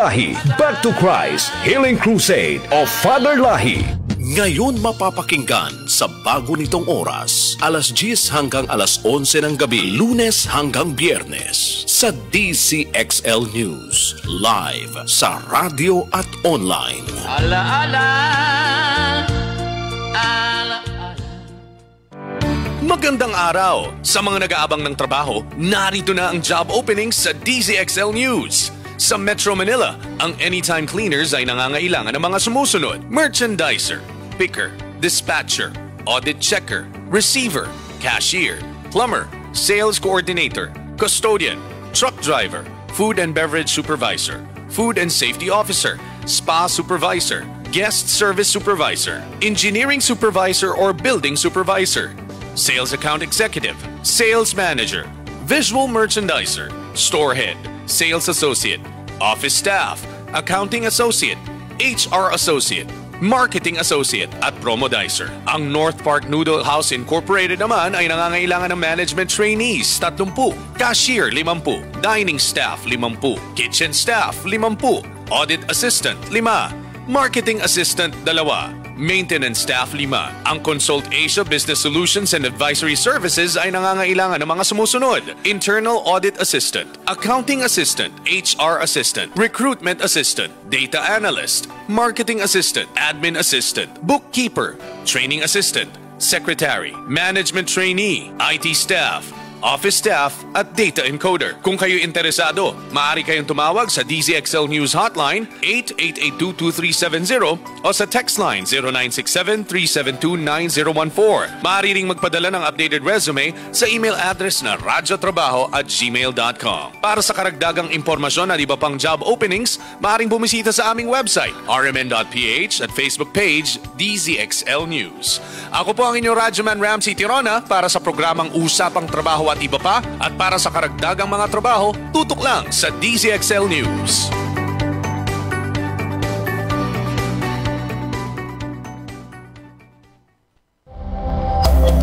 Lahi, Back to Christ, Healing Crusade of Father Lahi. Ngayon mapapakinggan sa bago nitong oras, alas 10 hanggang alas 11 ng gabi, Lunes hanggang Biyernes, sa DCXL News, live sa radio at online. Alaala. Magandang araw! Sa mga nag-aabang ng trabaho, narito na ang job openings sa DZXL News. Sa Metro Manila, ang Anytime Cleaners ay nangangailangan ng mga sumusunod: merchandiser, picker, dispatcher, audit checker, receiver, cashier, plumber, sales coordinator, custodian, truck driver, food and beverage supervisor, food and safety officer, spa supervisor, guest service supervisor, engineering supervisor or building supervisor, sales account executive, sales manager, visual merchandiser, store head, sales associate, office staff, accounting associate, HR associate, marketing associate at promodizer. Ang North Park Noodle House Incorporated naman ay nangangailangan ng management trainees 30, cashier 50, dining staff 50, kitchen staff 50, audit assistant 5, marketing assistant 2, maintenance staff 5. Ang Consult Asia Business Solutions and Advisory Services ay nangangailangan ng mga sumusunod: internal audit assistant, accounting assistant, HR assistant, recruitment assistant, data analyst, marketing assistant, admin assistant, bookkeeper, training assistant, secretary, management trainee, IT staff, office staff at data encoder. Kung kayo interesado, maaari kayong tumawag sa DZXL News Hotline 8882-2370 o sa text line 0967-372-9014. Maaari ring magpadala ng updated resume sa email address na radyotrabaho@gmail.com. Para sa karagdagang impormasyon at iba pang job openings, maaaring bumisita sa aming website rmn.ph at Facebook page DZXL News. Ako po ang inyong Radyoman Ramsey Tirona para sa programang Usapang Trabaho at iba pa, at para sa karagdagang mga trabaho, tutok lang sa DZXL News.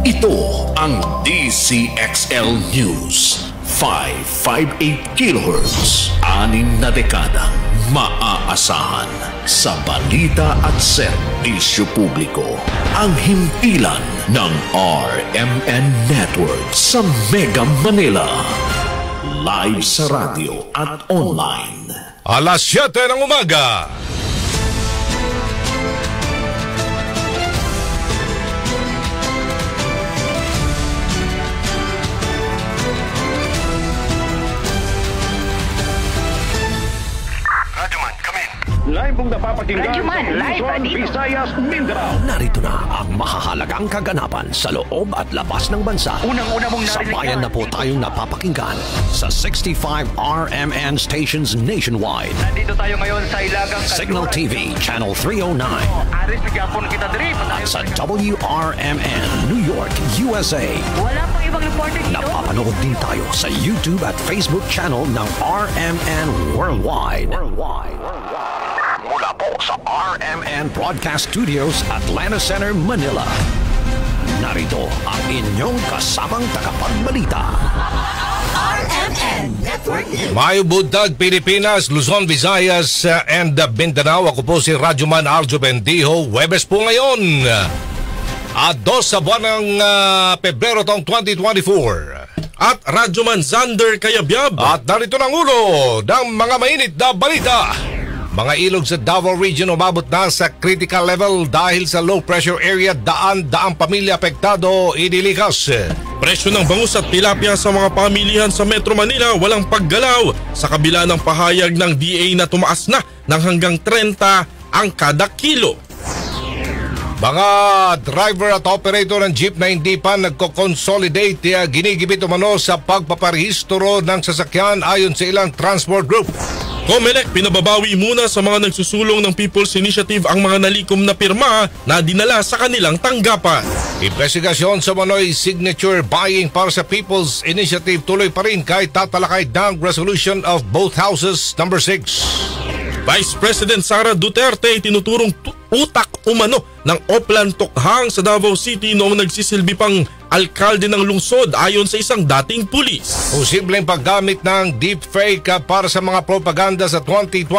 Ito ang DZXL News. 558 kHz, 6 na dekadang maaasahan sa balita at serbisyo publiko. Ang himpilan ng RMN Network sa Mega Manila. Live sa radio at online. Alas 7 ng umaga. Live pong napapakinggan Radyoman, sa live Luzon, dito. Visayas, Mindanao. Narito na ang mahahalagang kaganapan sa loob at labas ng bansa. Unang-una mong narinig Sabayan na po tayong napapakinggan sa 65 RMN stations nationwide. Nandito tayo ngayon sa Ilagang Signal TV, Channel 309. Aris, bigyan kita drip. At sa WRMN, New York, USA. Wala pang ibang reporter dito. Napapanood din tayo sa YouTube at Facebook channel ng RMN Worldwide. Mula po sa RMN Broadcast Studios, Atlanta Center, Manila. Narito ang inyong kasamang tagapagbalita. RMN Network. Mayo buntag, Pilipinas, Luzon, Visayas, and Mindanao. Ako po si Radyoman Aljo Bendijo. Huwebes po ngayon. At 2 sa buwan ng Pebrero taong 2024. At Radyoman Zander Kayabyab. At narito ng ulo ng mga mainit na balita. Mga ilog sa Davao Region umabot na sa critical level dahil sa low pressure area. Daan-daang pamilya apektado, inilikas. Presyo ng bangus at tilapia sa mga pamilihan sa Metro Manila walang paggalaw sa kabila ng pahayag ng DA na tumaas na ng hanggang 30 ang kada kilo. Mga driver at operator ng jeep na hindi pa nagko-consolidate, ginigibit umano sa pagpaparehistro ng sasakyan ayon sa ilang transport group. COMELEC pinababawi muna sa mga nagsusulong ng People's Initiative ang mga nalikom na pirma na dinala sa kanilang tanggapan. Investigasyon sa manoy signature buying para sa People's Initiative tuloy pa rin kahit tatalakay ng Resolution of both Houses number 6. Vice President Sara Duterte tinuturong utak umano ng Oplan Tokhang sa Davao City noong nagsisilbi pang alkalde ng lungsod ayon sa isang dating pulis. Posibleng paggamit ng deepfake para sa mga propaganda sa 2025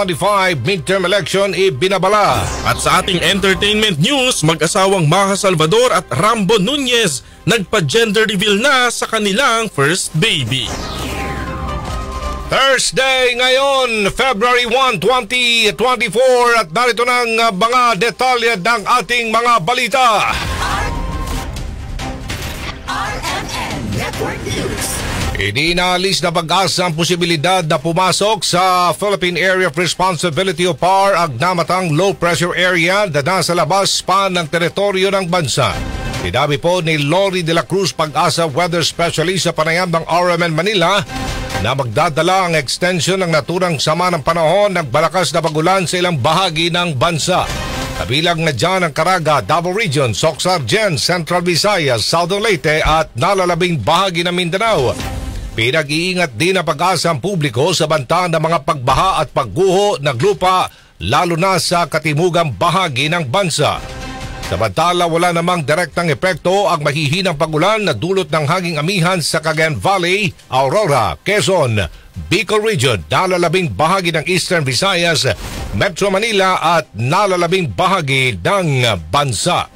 midterm election ibinabala. At sa ating entertainment news, mag-asawang Maha Salvador at Rambo Nunez nagpa-gender reveal na sa kanilang first baby. Thursday ngayon, February 1, 2024 at narito ng mga detalye ng ating mga balita. RMN Network News. Ininaalis na pag-asa ang posibilidad na pumasok sa Philippine Area of Responsibility o PAR ang namatang low pressure area na nasa labas pa ng teritoryo ng bansa. Sinabi po ni Lori de la Cruz, Pag-asa Weather Specialist sa panayam ng RMN Manila, na magdadala ang extension ng naturang sama ng panahon ng balakas na pagulan sa ilang bahagi ng bansa. Kabilang na dyan ang Caraga, Davao Region, Soc-Sargen, Central Visayas, Southern Leyte at nalalabing bahagi ng Mindanao. Pinag-iingat din ang pag-asa ang publiko sa banta ng mga pagbaha at pagguho ng lupa lalo na sa katimugang bahagi ng bansa. Samantala, wala namang direktang epekto ang mahihinang pagulan na dulot ng hanging amihan sa Cagayan Valley, Aurora, Quezon, Bicol Region, nalalabing bahagi ng Eastern Visayas, Metro Manila at nalalabing bahagi ng bansa.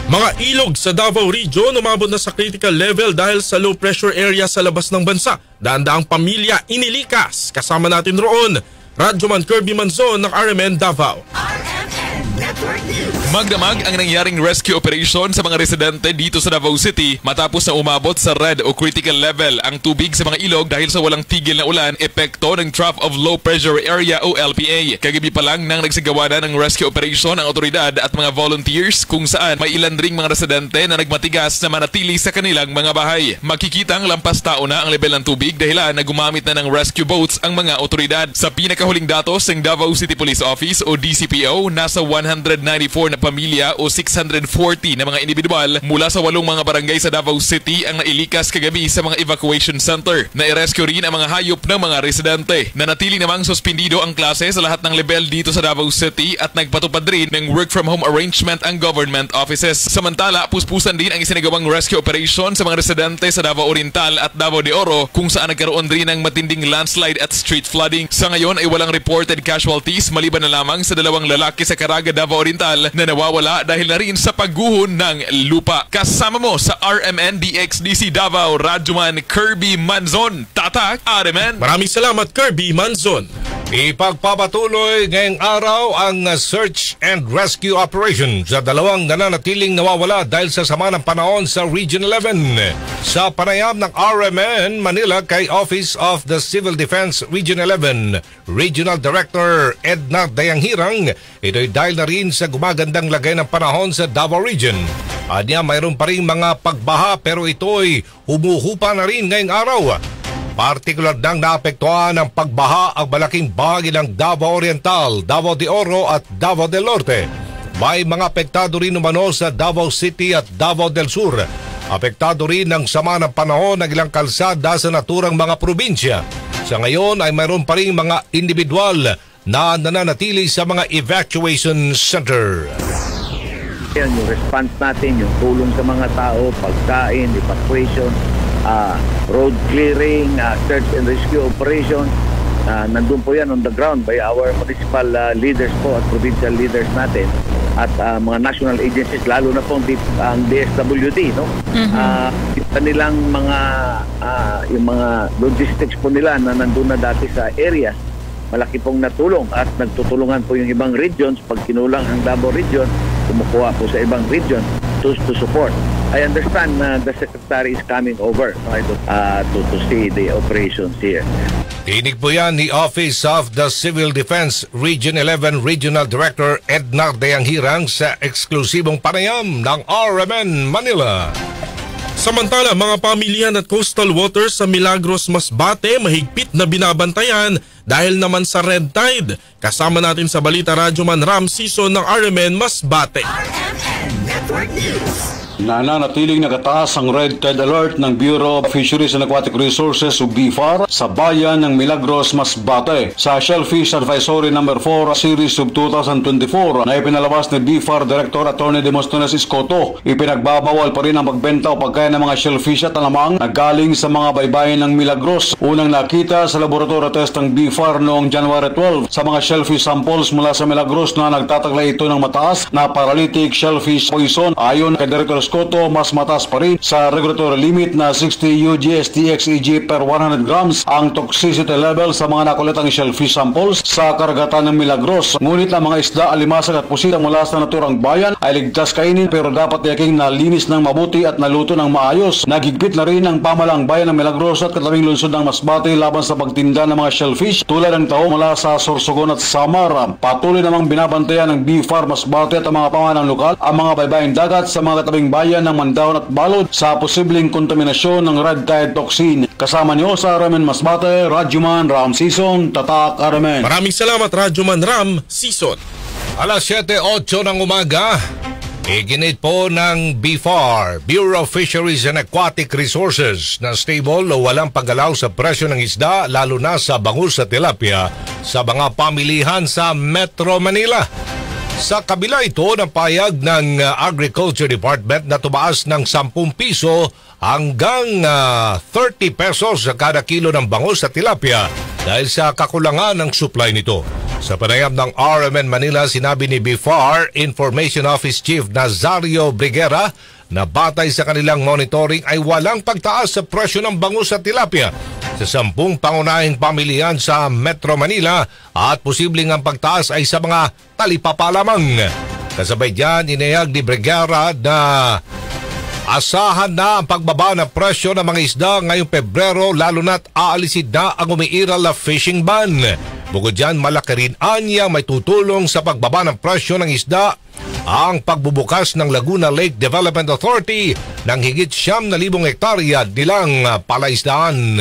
Mga ilog sa Davao Region umabot na sa critical level dahil sa low pressure area sa labas ng bansa. Daan-daang pamilya inilikas. Kasama natin roon, Radyoman Kirby Manzon ng RMN Davao. RMN Network News. Magdamag ang nangyaring rescue operation sa mga residente dito sa Davao City matapos na umabot sa red o critical level ang tubig sa mga ilog dahil sa walang tigil na ulan, epekto ng Trough of Low Pressure Area o LPA. Kagabi pa lang nang nagsagawa na ng rescue operation ang otoridad at mga volunteers kung saan may ilan ring mga residente na nagmatigas na manatili sa kanilang mga bahay. Makikitang lampas tao na ang level ng tubig dahilan na gumamit na ng rescue boats ang mga otoridad. Sa pinakahuling datos ng Davao City Police Office o DCPO, nasa 194 na pamilya o 640 na mga individual mula sa 8 mga barangay sa Davao City ang nailikas kagabi sa mga evacuation center. Nairescue rin ang mga hayop ng mga residente. Nanatili namang suspindido ang klase sa lahat ng level dito sa Davao City at nagpatupad rin ng work from home arrangement ang government offices. Samantala, puspusan din ang isinagawang rescue operation sa mga residente sa Davao Oriental at Davao de Oro kung saan nagkaroon rin ng matinding landslide at street flooding. Sa ngayon ay walang reported casualties maliban na lamang sa 2 lalaki sa Caraga, Davao Oriental na nawawala dahil na rin sa pagguho ng lupa. Kasama mo sa RMN DXDC Davao, Radyoman Kirby Manzon. Tatak, RMN. Maraming salamat Kirby Manzon. Ipagpapatuloy ngayong araw ang search and rescue operation sa 2 nananatiling nawawala dahil sa sama ng panahon sa Region 11. Sa panayam ng RMN Manila kay Office of the Civil Defense Region 11, Regional Director Edna Dayanghirang, ito'y dahil na rin sa gumagandang lagay ng panahon sa Davao Region. Anya mayroon pa rin mga pagbaha pero ito'y humuhupa na rin ngayong araw. Partikular nang naapektuhan ng pagbaha ang malaking bahagi ng Davao Oriental, Davao de Oro at Davao del Norte. May mga apektado rin umano sa Davao City at Davao del Sur. Apektado rin ng sama ng panahon ng ilang kalsada sa naturang mga probinsya. Sa ngayon ay mayroon pa rin mga individual na nananatili sa mga evacuation center. Yan, yung response natin, yung tulong sa mga tao, pagkain, evacuation, road clearing, search and rescue operation. Nandun po yan on the ground by our municipal leaders po at provincial leaders natin at mga national agencies, lalo na po ang DSWD, no? Yung kanilang mga yung mga logistics po nila na nandun na dati sa area, malaki pong natulong at nagtutulungan po yung ibang regions. Pag kinulang ang Davao region, kumukuha po sa ibang region to support. I understand the Secretary is coming over to see the operations here. Tinig po yan ni Office of the Civil Defense Region 11 Regional Director Edna Dayanghirang sa eksklusibong panayam ng RMN Manila. Samantala, mga pamilyan at coastal waters sa Milagros, Masbate mahigpit na binabantayan dahil naman sa red tide. Kasama natin sa Balita Radyoman Ram Season ng RMN Masbate. RMN Network News. Nananatiling nakataas ang Red Tide Alert ng Bureau of Fisheries and Aquatic Resources o BFAR sa bayan ng Milagros, Masbate. Sa Shellfish Advisory No. 4 Series of 2024 na ipinalabas ni BFAR Director Attorney Demosthenes Escoto, ipinagbabawal pa rin ang pagbenta o pagkain ng mga shellfish at alamang na galing sa mga baybayin ng Milagros. Unang nakita sa laboratory test ng BFAR noong January 12 sa mga shellfish samples mula sa Milagros na nagtataglay ito ng mataas na paralytic shellfish poison. Ayon kay Director Escoto, mas mataas pa rin sa regulatory limit na 60 UGSTXEG per 100 grams ang toxicity level sa mga nakulatang shellfish samples sa karagatan ng Milagros. Ngunit ang mga isda, alimasag at pusita mula sa naturang bayan ay ligtas kainin pero dapat yaking nalinis ng mabuti at naluto ng maayos. Nagigpit na rin ang pamalang bayan ng Milagros at katabing lungsod ng Masbate laban sa pagtinda ng mga shellfish tulad ng tao mula sa Sorsogon at Samar. Patuloy namang binabantayan ng BFAR Masbate at ang mga pamanang lokal ang mga baybaying dagat sa mga katabing bayan ng Mandaon at Balod sa posibleng kontaminasyon ng red tide toxin. Kasama niyo sa RMN Masbate, Radyoman Ram Season, Tatak RMN. Maraming salamat Radyoman Ram Season. Alas 7:08 ng umaga, iginit po ng BFAR, Bureau of Fisheries and Aquatic Resources, na stable o walang paggalaw sa presyo ng isda lalo na sa bangus at tilapia sa mga pamilihan sa Metro Manila. Sa kabila ito ng payag ng Agriculture Department na tumaas ng 10 piso hanggang 30 pesos sa kada kilo ng bangus at tilapia dahil sa kakulangan ng supply nito. Sa panayam ng RMN Manila, sinabi ni BFAR Information Office Chief Nazario Briguera na batay sa kanilang monitoring ay walang pagtaas sa presyo ng bangus at tilapia sa 10 pangunahing pamilihan sa Metro Manila at posibleng ang pagtaas ay sa mga talipapa lamang. Kasabay diyan, inihayag ni Briguera na asahan na ang pagbaba ng presyo ng mga isda ngayong Pebrero lalo na't aalisin na ang umiiral na fishing ban. Bukod dyan, malaki rin anya may tutulong sa pagbaba ng presyo ng isda ang pagbubukas ng Laguna Lake Development Authority ng higit 9,000 hektarya nilang palaisdaan.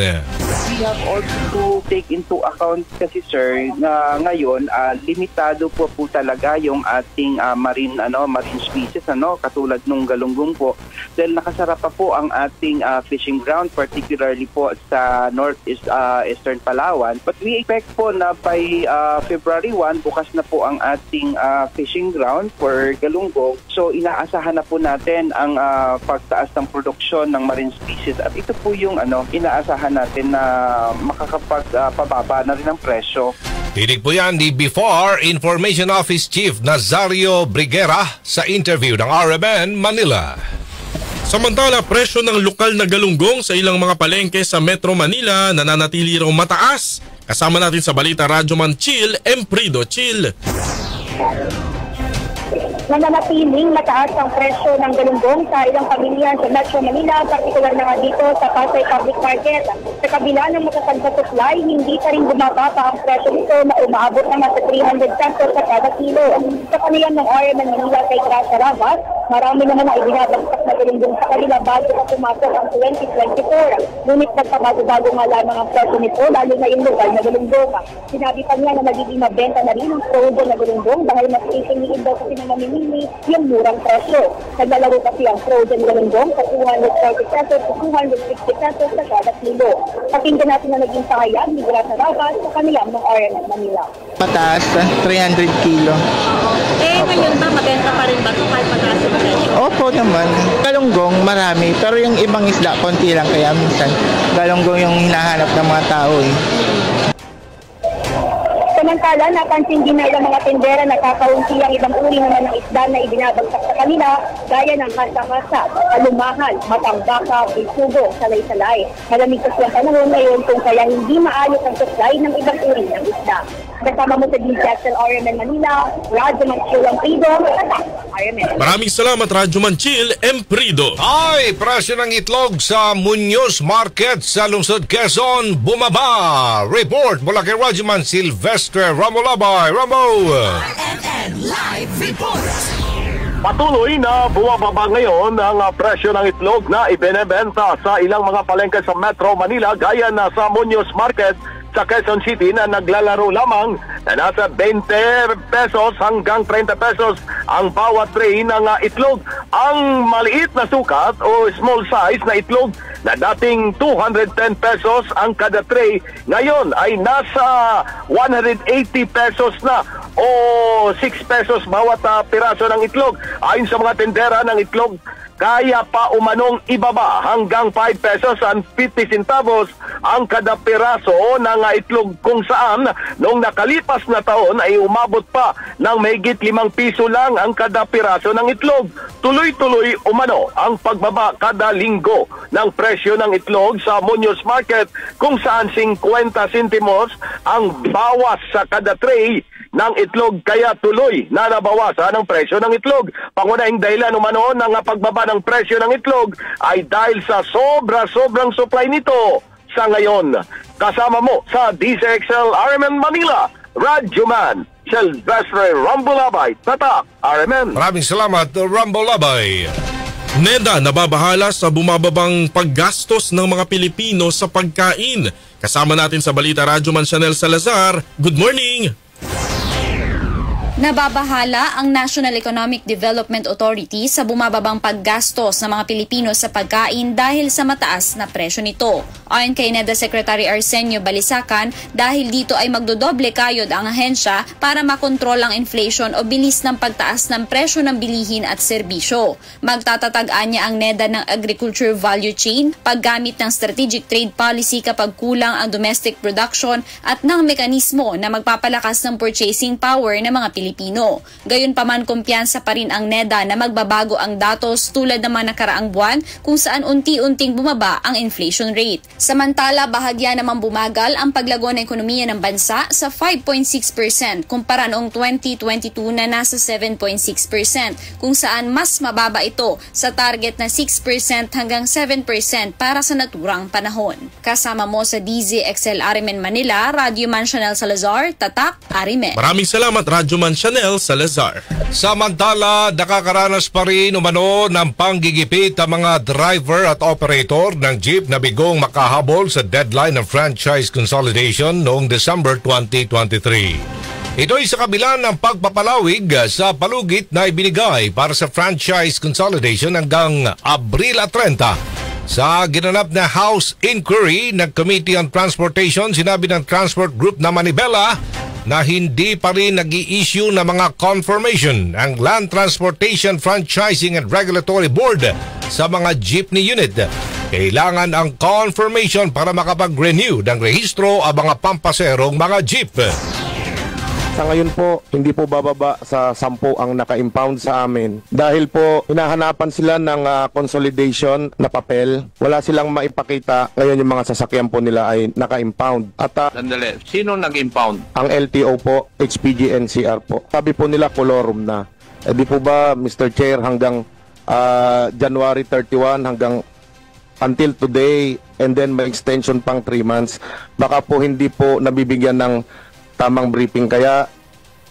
We have also to take into account kasi sir na ngayon limitado po talaga yung ating marine species katulad nung galunggong po dahil nakasara pa po ang ating fishing ground particularly po sa eastern Palawan, but we expect po na by February 1 bukas na po ang ating fishing ground for galunggong, so inaasahan na po natin ang pagtaas ng produksyon ng marine species at ito po yung inaasahan natin na makakapagpababa na rin ang presyo. Tinig po yan ni BFAR Information Office Chief Nazario Briguera sa interview ng RMN Manila. Samantala, presyo ng lokal na galunggong sa ilang mga palengke sa Metro Manila nananatili raw mataas. Kasama natin sa balita Radyoman Chill, Emprido Chill. Nananatiling mataas ang presyo ng galunggong sa ilang pamilya sa Metro Manila, partikular na nga dito sa Pasay Public Market. Sa kabila ng matatag na supply, hindi pa rin bumababa ang presyo nito na umaabot naman sa 300 pesos sa kada kilo. Sa kaniyang ng RMN Manila kay Gracia Rabas, marami naman na ibinabagsak na galunggong sa kanila bago na pumasok ang 2024. Ngunit nagpabago-bago nga lamang ang presyo nito, lalo na yung lokal na galunggong. Sinabi pa niya na magiging mabenta na rin ang frozen na galunggong dahil mas isiniin daw kasi na namimili yung murang presyo. Naglalaro kasi ang frozen galunggong sa 230 pesos to 260 pesos sa kada kilo. Pakinggan natin na naging pahayag ni Gracia Rabas sa kanilang ng RMN Manila. Pataas, 300 kilo. Ngayon ba mabenta pa rin ba ito kahit mataas yung presyo? Opo naman. Galunggong marami, pero yung ibang isda, konti lang. Kaya minsan, galunggong yung hinahanap ng mga tao eh. Samantala, napansin din na ilang mga tindera na kakaunti ang ibang uri naman ng isda na ibinabagsak sa kanila, gaya ng hasa-hasa, alumahan, matambaka, bisugo, salay-salay. Malamig kasi ang panahon ngayon kung kaya hindi maayos ang supply ng ibang uri ng isda. Kasama mo sa DZXL RMN Manila, Radyoman Chill Emprido, RMN. Maraming salamat Radyoman Chill Emprido. Ay, presyo ng itlog sa Muñoz Market sa lungsod Quezon bumaba. Report mula kay Radyoman Silvestre Ramolabay. Rambo! RMN Live Report. Patuloy na bumababa ngayon ang presyo ng itlog na ibinebenta sa ilang mga palengke sa Metro Manila gaya na sa Muñoz Market sa Quezon City na naglalaro lamang na nasa 20 pesos hanggang 30 pesos ang bawat tray ng itlog. Ang maliit na sukat o small size na itlog na dating 210 pesos ang kada tray, ngayon ay nasa 180 pesos na o 6 pesos bawat piraso ng itlog. Ayon sa mga tendera ng itlog, kaya pa umanong ibaba hanggang 5 pesos and 50 centavos ang kada piraso ng itlog, kung saan noong nakalipas na taon ay umabot pa ng mahigit 5 piso lang ang kada piraso ng itlog. Tuloy-tuloy umano ang pagbaba kada linggo ng presyo ng itlog sa Muñoz Market, kung saan 50 sentimos ang bawas sa kada tray ng itlog, kaya tuloy na nabawasan ang presyo ng itlog. Pangunahing dahilan umano ng pagbaba ng presyo ng itlog ay dahil sa sobrang supply nito sa ngayon. Kasama mo sa DZXL RMN Manila, Radyoman Silvestre Rambulabay, Tatak RMN. Maraming salamat, Rambulabay. NEDA nababahala sa bumababang paggastos ng mga Pilipino sa pagkain. Kasama natin sa Balita Radyoman Chanel Salazar. Good morning! Nababahala ang National Economic Development Authority sa bumababang paggastos ng mga Pilipino sa pagkain dahil sa mataas na presyo nito. Ayon kay NEDA Secretary Arsenio Balisacan, dahil dito ay magdodoble kayod ang ahensya para makontrol ang inflation o bilis ng pagtaas ng presyo ng bilihin at serbisyo. Magtatatagaan niya ang NEDA ng agriculture value chain, paggamit ng strategic trade policy kapag kulang ang domestic production at ng mekanismo na magpapalakas ng purchasing power ng mga Pilipino. Gayunpaman, kumpiyansa pa rin ang NEDA na magbabago ang datos tulad ng mga nakaraang buwan kung saan unti-unting bumaba ang inflation rate. Samantala, bahagya namang bumagal ang paglago ng ekonomiya ng bansa sa 5.6% kumpara noong 2022 na nasa 7.6%, kung saan mas mababa ito sa target na 6% hanggang 7% para sa naturang panahon. Kasama mo sa DZXL RMN Manila, Radyoman Chanel Salazar, Tatak RMN. Maraming salamat, Radyoman Chanel Salazar. Samantala, nakakaranas pa rin umano ng panggigipit ang mga driver at operator ng jeep na bigong makahabol sa deadline ng franchise consolidation noong December 2023. Ito ay sa kabila ng pagpapalawig sa palugit na ibinigay para sa franchise consolidation hanggang Abril 30. Sa ginanap na House Inquiry ng Committee on Transportation, sinabi ng Transport Group na Manibela na hindi pa rin nag-i-issue ng mga confirmation ang Land Transportation Franchising and Regulatory Board sa mga jeepney unit. Kailangan ang confirmation para makapag-renew ng rehistro ang mga pampaserong mga jeep. Sa ngayon po, hindi po bababa sa 10 ang naka-impound sa amin. Dahil po, hinahanapan sila ng consolidation na papel. Wala silang maipakita. Ngayon yung mga sasakyan po nila ay naka-impound. At sandali, sino nag-impound? Ang LTO po, HPG NCR po. Sabi po nila, colorum na. Di po ba, Mr. Chair, hanggang January 31 hanggang until today, and then may extension pang 3 months, baka po hindi po nabibigyan ng tamang briefing kaya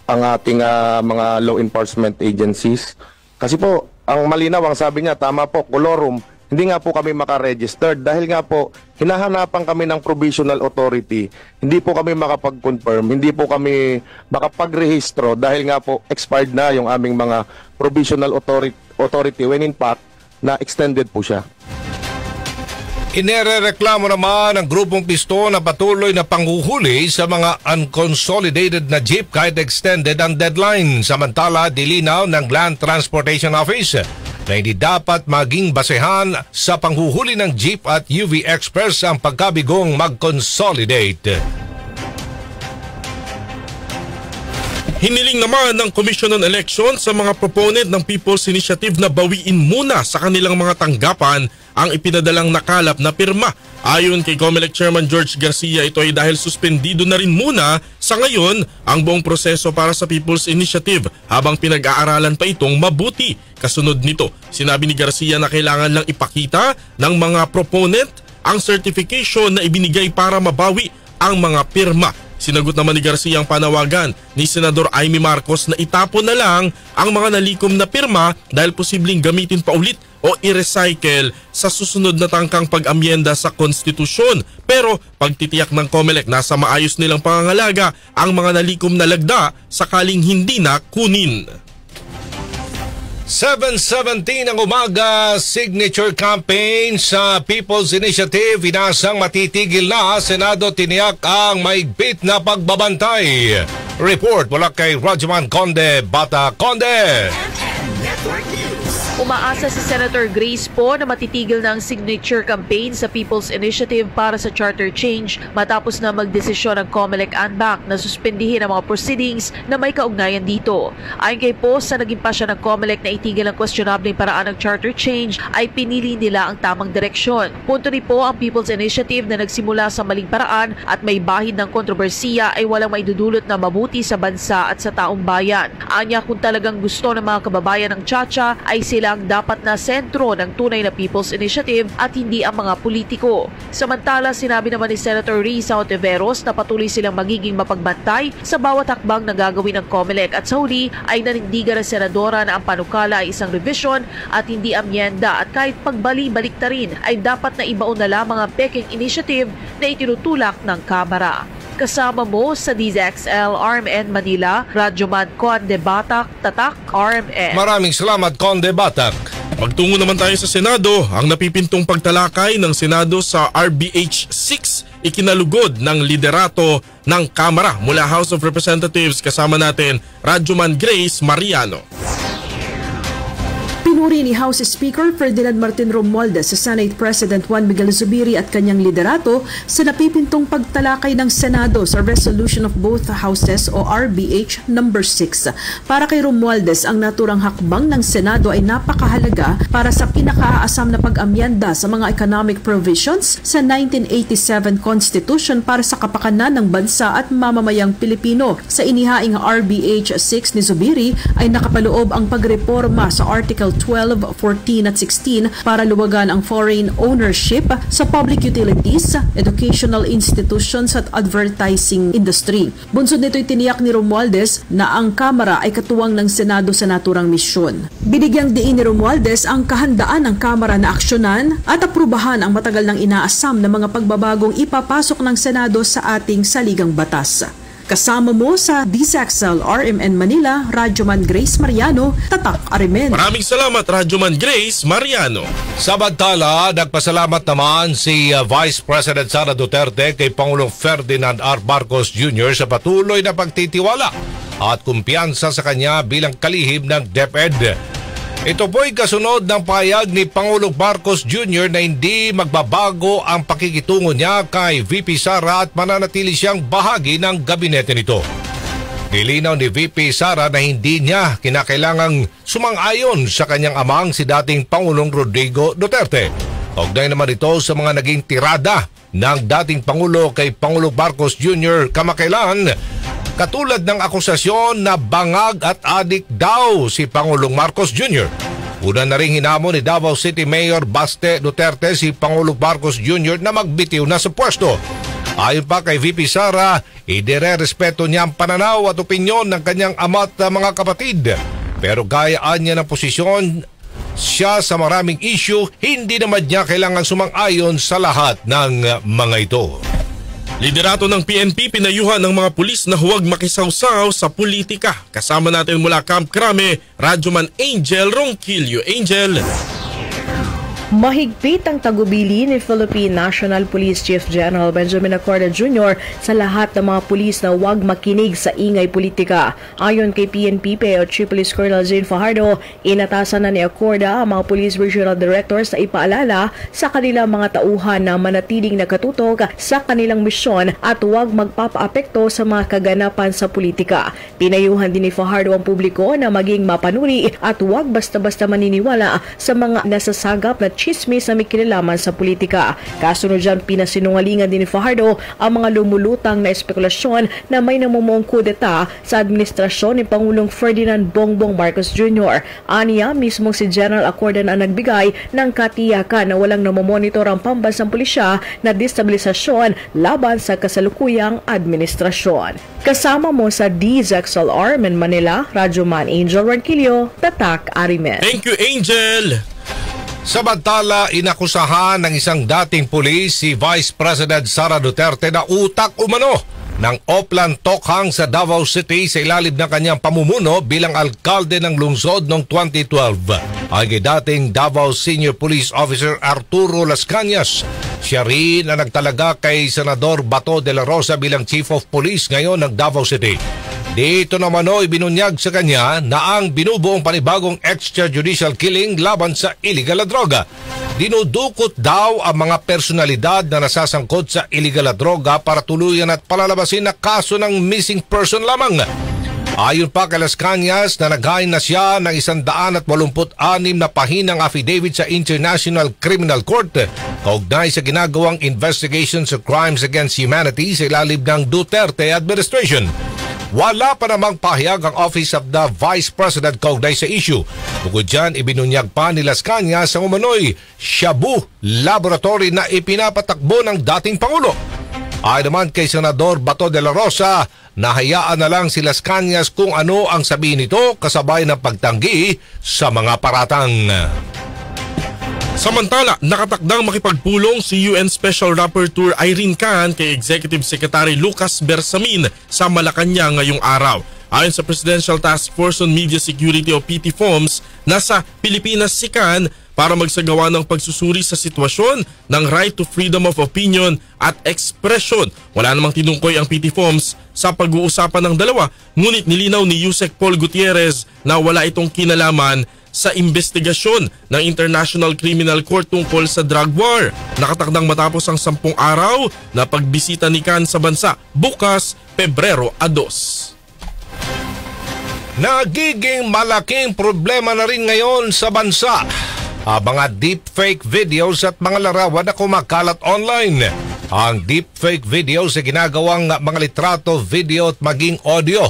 ang ating mga law enforcement agencies. Kasi po, ang malinaw, ang sabi niya, tama po, colorum, hindi nga po kami makaregistered dahil nga po, hinahanapan kami ng provisional authority, hindi po kami makapag-confirm, hindi po kami makapag-rehistro dahil nga po, expired na yung aming mga provisional authority when in fact, na extended po siya. Inerereklamo naman ng grupong Pisto na patuloy na panghuhuli sa mga unconsolidated na jeep kahit extended ang deadline. Samantala, dilinaw ng Land Transportation Office na hindi dapat maging basehan sa panghuhuli ng jeep at UV Express ang pagkabigong mag-consolidate. Hiniling naman ng Commission on Elections sa mga proponent ng People's Initiative na bawiin muna sa kanilang mga tanggapan ang ipinadalang nakalap na pirma. Ayon kay COMELEC Chairman George Garcia, ito ay dahil suspendido na rin muna sa ngayon ang buong proseso para sa People's Initiative habang pinag-aaralan pa itong mabuti. Kasunod nito, sinabi ni Garcia na kailangan lang ipakita ng mga proponent ang certification na ibinigay para mabawi ang mga pirma. Sinagot naman ni Garcia ang panawagan ni Senador Amy Marcos na itapon na lang ang mga nalikom na pirma dahil posibleng gamitin pa ulit o i-recycle sa susunod na tangkang pag-amyenda sa konstitusyon. Pero pagtitiyak ng COMELEC nasa maayos nilang pangangalaga ang mga nalikom na lagda sakaling hindi na kunin. 7:17 ng umaga, signature campaign sa People's Initiative. Inasang matitigil na. Senado tiniyak ang maigpit na pagbabantay. Report mula kay Rajuman Conde Bata. Conde! Umaasa si Senator Grace Poe na matitigil na ang signature campaign sa People's Initiative para sa charter change matapos na magdesisyon ang COMELEC-ANBAC na suspendihin ang mga proceedings na may kaugnayan dito. Ayon kay Poe, sa naging pasya ng COMELEC na itigil ang questionableng paraan ng charter change ay pinili nila ang tamang direksyon. Punto ni Poe, ang People's Initiative na nagsimula sa maling paraan at may bahid ng kontrobersiya ay walang maidudulot na mabuti sa bansa at sa taong bayan. Anya, kung talagang gusto ng mga kababayan ng Chacha ay sila ang dapat na sentro ng tunay na People's Initiative at hindi ang mga politiko. Samantala, sinabi naman ni Senator Risa Ontiveros na patuloy silang magiging mapagbantay sa bawat hakbang na gagawin ng COMELEC at sa huli ay nanindigan ng senadora na ang panukala ay isang revision at hindi amyenda at kahit pagbali-balik na rin ay dapat na ibaon na lamang ang peking initiative na itinutulak ng Kamara. Kasama mo sa DZXL RMN Manila, Rajuman Conde Batak, Tatak RMN. Maraming salamat, Conde Batak. Pagtungo naman tayo sa Senado, ang napipintong pagtalakay ng Senado sa RBH 6 ikinalugod ng liderato ng Kamara mula House of Representatives. Kasama natin Rajuman Grace Mariano. Pinuri ni House Speaker Ferdinand Martin Romualdez sa Senate President Juan Miguel Zubiri at kanyang liderato sa napipintong pagtalakay ng Senado sa Resolution of Both Houses o RBH No. 6. Para kay Romualdez, ang naturang hakbang ng Senado ay napakahalaga para sa pinakaasam na pag-amyenda sa mga economic provisions sa 1987 Constitution para sa kapakanan ng bansa at mamamayang Pilipino. Sa inihaing RBH 6 ni Zubiri ay nakapaloob ang pagreporma sa Article 12, 14 at 16 para luwagan ang foreign ownership sa public utilities, educational institutions at advertising industry. Bunsod nito'y tiniyak ni Romualdez na ang Kamara ay katuwang ng Senado sa naturang misyon. Binigyang diin ni Romualdez ang kahandaan ng Kamara na aksyonan at aprubahan ang matagal nang inaasam na mga pagbabagong ipapasok ng Senado sa ating saligang batas. Kasama mo sa DZXL RMN Manila, Rajuman Grace Mariano, Tatak RMN. Maraming salamat, Rajuman Grace Mariano. Samantala, nagpasalamat naman si Vice President Sara Duterte kay Pangulong Ferdinand R. Marcos Jr. sa patuloy na pagtitiwala at kumpiyansa sa kanya bilang kalihim ng DepEd. Ito po'y kasunod ng pahayag ni Pangulong Marcos Jr. na hindi magbabago ang pakikitungo niya kay VP Sara at mananatili siyang bahagi ng gabinete nito. Nilinaw ni VP Sara na hindi niya kinakailangang sumang-ayon sa kanyang amang si dating Pangulong Rodrigo Duterte. Kaugnay naman ito sa mga naging tirada ng dating Pangulo kay Pangulong Marcos Jr. kamakailan, katulad ng akusasyon na bangag at adik daw si Pangulong Marcos Jr. Una na rin hinamon ni Davao City Mayor Baste Duterte si Pangulong Marcos Jr. na magbitiw na sa pwesto. Ayon pa kay VP Sara, idire-respeto niya ang pananaw at opinyon ng kanyang ama at mga kapatid. Pero gayaan niya ng posisyon siya sa maraming issue, hindi naman niya kailangan sumang-ayon sa lahat ng mga ito. Liderato ng PNP pinayuhan ng mga pulis na huwag makisawsaw sa politika. Kasama natin mula Camp Crame, Rajuman Angel Ronquillo. Angel. Mahigpit ang tagubili ni Philippine National Police Chief General Benjamin Acorda Jr. sa lahat ng mga pulis na huwag makinig sa ingay politika. Ayon kay PNP o Chief Police Colonel Jane Fajardo, inatasan na ni Acorda ang mga police regional directors na ipaalala sa kanilang mga tauhan na manatiling nakatutok sa kanilang misyon at huwag magpapaapekto sa mga kaganapan sa politika. Pinayuhan din ni Fajardo ang publiko na maging mapanuri at huwag basta-basta maniniwala sa mga nasasagap na chismis na may kinalaman sa politika. Kasunod dyan, pinasinungalingan din ni Fajardo ang mga lumulutang na espekulasyon na may namumuong kudeta sa administrasyon ni Pangulong Ferdinand Bongbong Marcos Jr. Aniya, mismong si General Acorda na nagbigay ng katiyakan na walang namomonitor ang pambansang pulisya na destabilisasyon laban sa kasalukuyang administrasyon. Kasama mo sa DZXL RMN Manila, Rajuman Angel Ronquillo, Tatak Arimen. Thank you, Angel! Samantala, inakusahan ng isang dating pulis si Vice President Sara Duterte na utak umano ng Oplan Tokhang sa Davao City sa ilalim ng kanyang pamumuno bilang alkalde ng lungsod noong 2012. Ay kay dating Davao Senior Police Officer Arturo Las Cañas. Siya rin ang nagtalaga kay Senador Bato de la Rosa bilang Chief of Police ngayon ng Davao City. Dito naman ibinunyag sa kanya na ang binubuong panibagong extrajudicial killing laban sa illegal na droga. Dinudukot daw ang mga personalidad na nasasangkot sa illegal na droga para tuluyan at palalabasin na kaso ng missing person lamang. Ayon pa kay Las Cañas na naghain na siya ng 186 na pahinang affidavit sa International Criminal Court kaugnay sa ginagawang investigation sa crimes against humanity sa ilalim ng Duterte administration. Wala pa namang pahayag ang Office of the Vice President kaugnay sa issue. Bukod dyan, ibinunyag pa ni Las Cañas ang umano'y Shabu Laboratory na ipinapatakbo ng dating Pangulo. Ayon naman kay Senador Bato de la Rosa, nahayaan na lang si Las Cañas kung ano ang sabihin nito kasabay ng pagtanggi sa mga paratang. Samantala, nakatakdang makipagpulong si UN Special Rapporteur Irene Khan kay Executive Secretary Lucas Bersamin sa Malacanang ngayong araw. Ayon sa Presidential Task Force on Media Security o PTFOMS, nasa Pilipinas si Khan para magsagawa ng pagsusuri sa sitwasyon ng right to freedom of opinion at expression. Wala namang tinungkoy ang PTFOMS sa pag-uusapan ng dalawa, ngunit nilinaw ni Yusek Paul Gutierrez na wala itong kinalaman sa investigasyon ng International Criminal Court tungkol sa drug war. Nakatakdang matapos ang 10 araw na pagbisita ni Khan sa bansa bukas, Pebrero 2. Nagiging malaking problema na rin ngayon sa bansa ang mga deepfake videos at mga larawan na kumakalat online. Ang deepfake videos ay ginagawang mga litrato, video at maging audio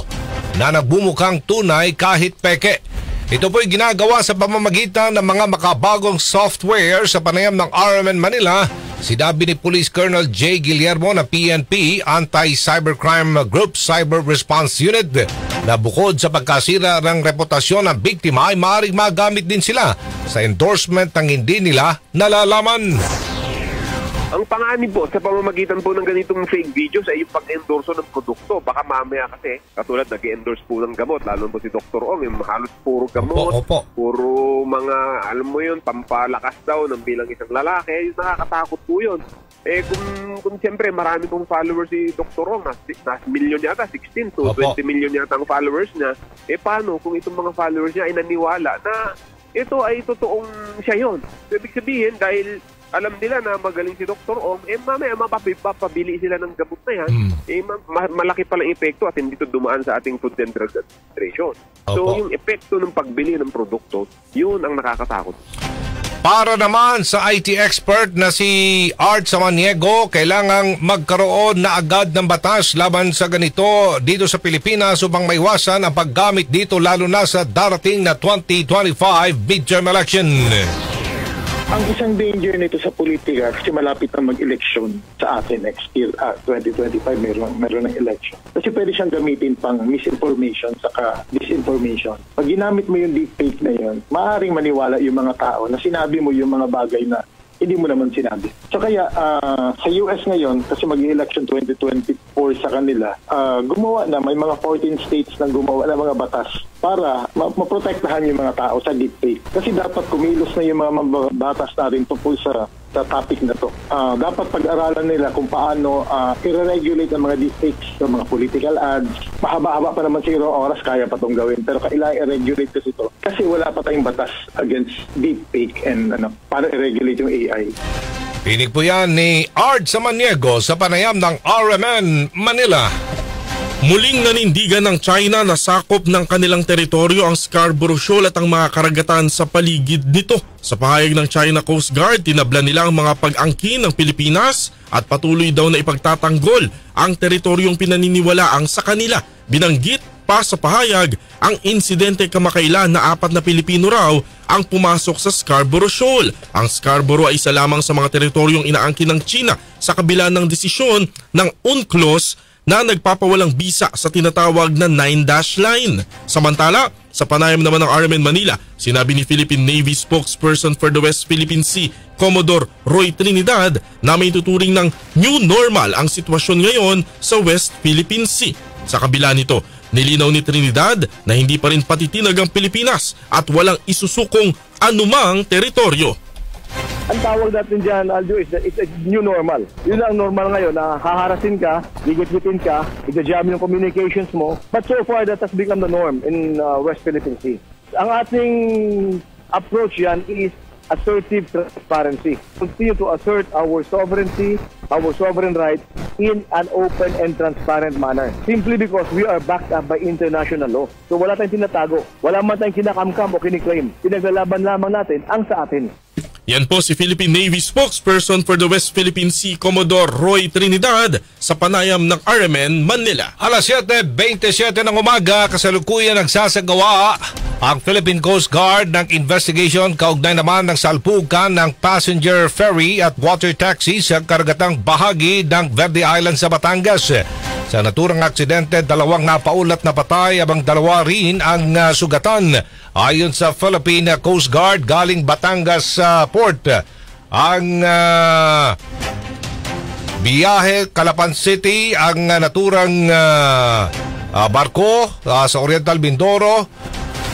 na nagbumukhang tunay kahit peke. Ito po'y ginagawa sa pamamagitan ng mga makabagong software sa panayam ng RMN Manila. Sinabi ni Police Colonel J. Guillermo na PNP Anti-Cybercrime Group Cyber Response Unit na bukod sa pagkasira ng reputasyon ng biktima ay maaaring magamit din sila sa endorsement ng hindi nila nalalaman. Ang panganib po sa pamamagitan po ng ganitong fake videos ay yung pag-endorso ng produkto. Baka mamaya kasi, katulad nag-endorse po ng gamot, lalo po si Dr. Ong, yung halos puro gamot, puro mga, alam mo yun, pampalakas daw ng bilang isang lalaki, nakakatakot po yun. Eh kung siyempre marami pong followers si Dr. Ong, nasa milyon yata, 16 to 20 million yata ang followers niya, eh paano kung itong mga followers niya ay naniwala na ito ay totoong siya yun? So, ibig sabihin, dahil alam nila na magaling si Dr. Ong, eh mamaya mapapabili sila ng gamot na yan, eh malaki palang epekto at hindi ito dumaan sa ating Food and Drug Administration. So yung epekto ng pagbili ng produkto, yun ang nakakatakot. Para naman sa IT expert na si Art Samaniego, kailangang magkaroon na agad ng batas laban sa ganito dito sa Pilipinas upang maiwasan ang paggamit dito lalo na sa darating na 2025 midterm election. Ang isang danger nito sa politika kasi malapit na mag-eleksyon sa atin next year, 2025 meron ng election. Kasi pwede siyang gamitin pang misinformation saka disinformation. Pag ginamit mo yung deepfake na yun, maaaring maniwala yung mga tao na sinabi mo yung mga bagay na hindi mo naman sinabi. So kaya sa US ngayon, kasi mag-election 2024 sa kanila, gumawa na, may mga 14 states na gumawa na mga batas para maprotektahan yung mga tao sa deepfake. Kasi dapat kumilos na yung mga batas na rin tungkol sa topic na to. Dapat pag-aralan nila kung paano i-regulate ang mga deepfakes sa mga political ads. Mahaba-haba pa naman siguro oras, kaya pa itong gawin. Pero kailangan i-regulate kasi ito. Kasi wala pa tayong batas against deepfake and paano i-regulate yung AI. Pinig po yan ni Art Samaniego sa panayam ng RMN Manila. Muling nanindigan ng China na sakop ng kanilang teritoryo ang Scarborough Shoal at ang mga karagatan sa paligid nito. Sa pahayag ng China Coast Guard, tinabla nila ang mga pag-angkin ng Pilipinas at patuloy daw na ipagtatanggol ang teritoryong pinaniniwalaang sa kanila. Binanggit pa sa pahayag ang insidente kamakailan na 4 na Pilipino raw ang pumasok sa Scarborough Shoal. Ang Scarborough ay isa lamang sa mga teritoryong inaangkin ng China sa kabila ng desisyon ng UNCLOS na nagpapawalang bisa sa tinatawag na 9-dash line. Samantala, Sa panayam naman ng RMN Manila, sinabi ni Philippine Navy spokesperson for the West Philippine Sea, Commodore Roy Trinidad, na may tuturing ng new normal ang sitwasyon ngayon sa West Philippine Sea. Sa kabila nito, nilinaw ni Trinidad na hindi pa rin patitinag ang Pilipinas at walang isusukong anumang teritoryo. Ang tawag natin dyan, Aljo, is a new normal. Yun ang normal ngayon, na haharasin ka, gigit-gitin ka, i-jam yung communications mo. But so far, that has become the norm in West Philippine Sea. Ang ating approach yan is assertive transparency. Continue to assert our sovereignty, our sovereign rights in an open and transparent manner. Simply because we are backed up by international law. So wala tayong tinatago. Wala man tayong kinakamkam o kiniklaim. Pinaglalaban lamang natin ang sa atin. Yan po si Philippine Navy spokesperson for the West Philippine Sea, Commodore Roy Trinidad, sa panayam ng RMN Manila. Alas 7:27 ng umaga, kasalukuyan nagsasagawa ang Philippine Coast Guard ng investigation kaugnay naman ng salpukan ng passenger ferry at water taxi sa karagatang bahagi ng Verde Island sa Batangas. Sa naturang aksidente, 2 napaulat na patay abang 2 rin ang sugatan. Ayon sa Philippine Coast Guard, galing Batangas Port ang biyahe Calapan City, ang naturang barko sa Oriental Mindoro.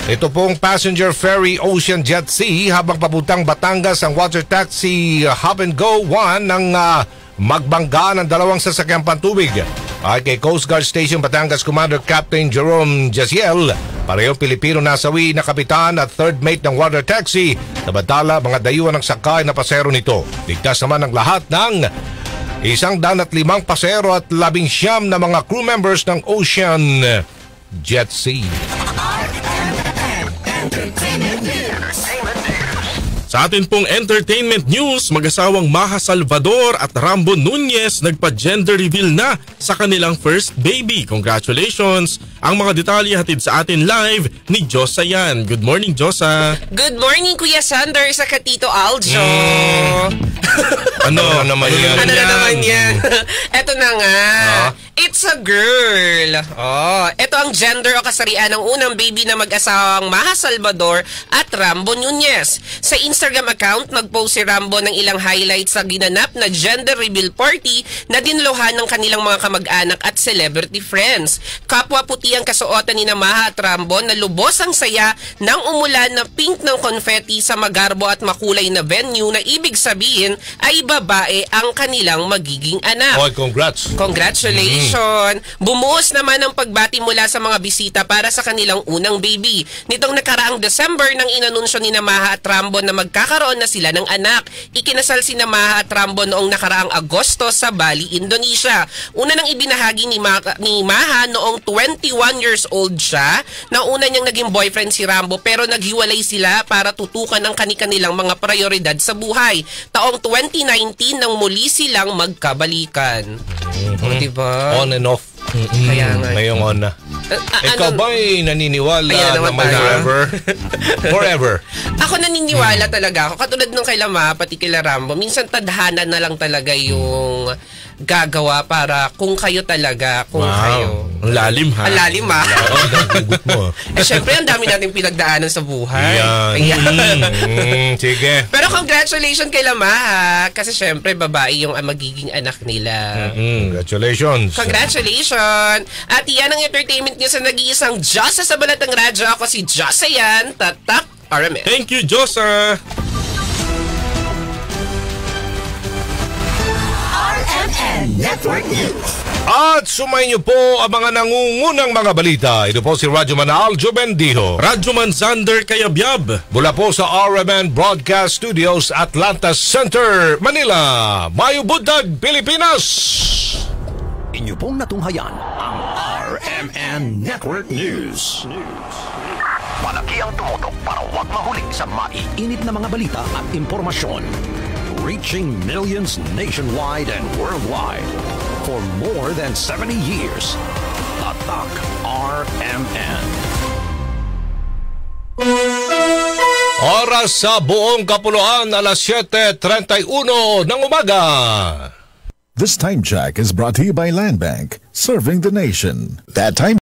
Ito pong passenger ferry Ocean Jet Sea, habang papuntang Batangas ang water taxi Hub and Go 1 ng magbangga ng 2 sasakyang pantubig. Ay kay Coast Guard Station Batangas Commander Captain Jerome Jaciel, parehong Pilipino nasawi na kapitan at third mate ng water taxi. Samantala, mga dayuhan ng sakay na pasero nito. Ligtas naman ang lahat ng 105 pasero at 19 na mga crew members ng Ocean Jet Sea. Sa atin pong entertainment news, mag-asawang Maha Salvador at Rambo Nunez nagpa-gender reveal na sa kanilang first baby. Congratulations! Ang mga detalye hatid sa atin live ni Josa yan. Good morning, Josa! Good morning, Kuya Sander, sa Katito Aljo! Ano naman yan? Ano na naman yan? Eto na nga. It's a girl. Ito ang gender o kasarian ng unang baby na mag-asawang Maha Salvador at Rambo Nunez. Sa Instagram account, nag-post si Rambo ng ilang highlights sa ginanap na gender reveal party na dinlohan ng kanilang mga kamag-anak at celebrity friends. Kapwa puti ang kasuotan ni Maha at Rambo na lubos ang saya nang umulan na pink ng confetti sa magarbo at makulay na venue na ibig sabihin ay babae ang kanilang magiging anak. Oh, congrats! Congratulations! Bumuhos naman ang pagbati mula sa mga bisita para sa kanilang unang baby. Nitong nakaraang December nang inanunsyo ni Maha at Rambo na magkakaroon na sila ng anak. Ikinasal si Maha at Rambo noong nakaraang Agosto sa Bali, Indonesia. Una nang ibinahagi ni Maha noong 21 years old siya na una niyang naging boyfriend si Rambo, pero naghiwalay sila para tutukan ang kanilang mga prioridad sa buhay. Taong 2019 nang muli silang magkabalikan. Diba? On and off. Kaya nga. Ngayong on na. Ikaw ba'y naniniwala na forever? Forever. Ako naniniwala talaga ako. Katulad nung kay Lama, pati kay Rambo, minsan tadhana na lang talaga yung gagawa para kung kayo talaga, kung kayo. Ang lalim ha. Ang lalim ha. Syempre, ang dami natin pinagdaanan sa buhay. Ayan. Sige. Pero congratulations kay Lama ha. Kasi syempre, babae yung magiging anak nila. Congratulations. Congratulations. At yan ang entertainment news sa nag-iisang Josa sa Balatang Radyo. Ako si Josa yan. Tatak RMN. Thank you, Josa. RMN Network News. At sumayin niyo po ang mga nangungunang mga balita. Ito po si Radyoman Aljo Bendijo. Radyoman Zander Kayabyab. Mula po sa RMN Broadcast Studios, Atlanta Center, Manila. Mayo Budag, Pilipinas. Inyo pong natunghayan ang RMN Network News. Malaki ang tumutok para huwag mahuling sa maiinit na mga balita at impormasyon. Reaching millions nationwide and worldwide for more than 70 years. Tatak RMN. Oras sa buong kapuluan, alas 7:31 ng umaga. This time check is brought to you by Land Bank, serving the nation. That time